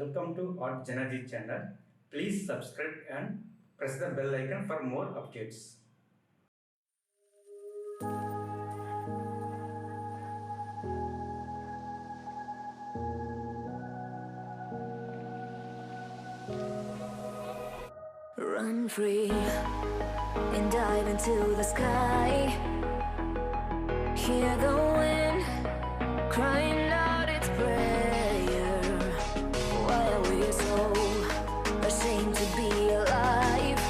Welcome to artjanag channel. Please subscribe and press the bell icon for more updates. Run free and dive into the sky. Hear the wind crying out its prayer. Why are we so ashamed to be alive?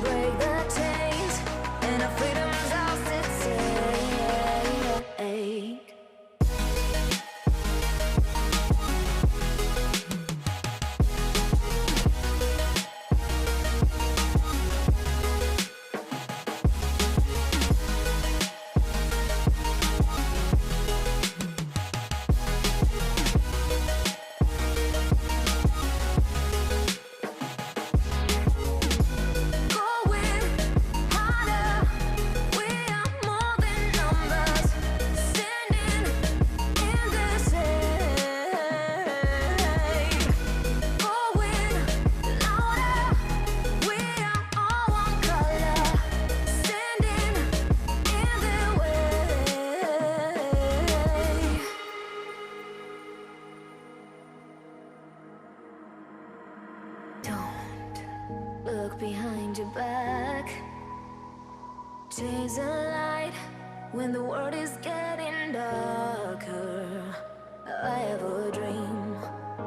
Break the chains and our freedom's ours to take. Look behind your back. Chase a light when the world is getting darker. I have a dream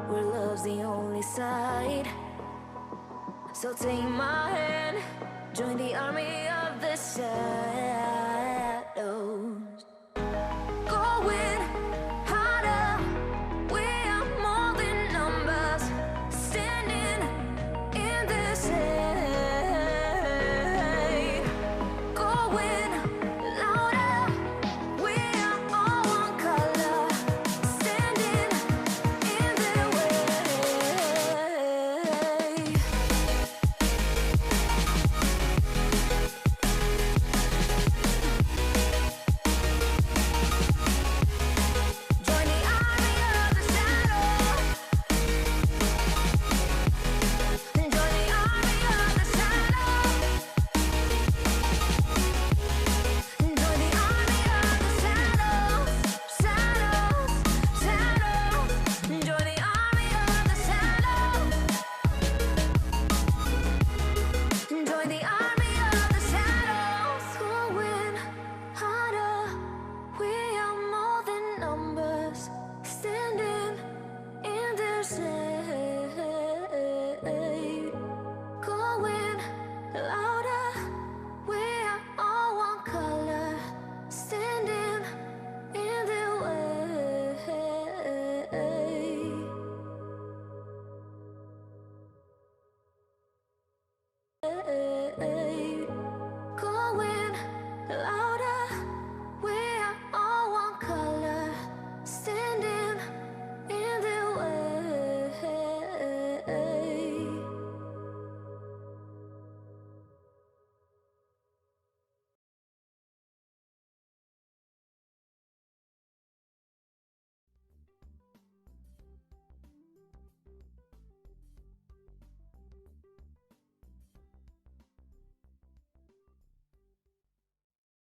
where love's the only side. So take my hand, join the army of the shadows.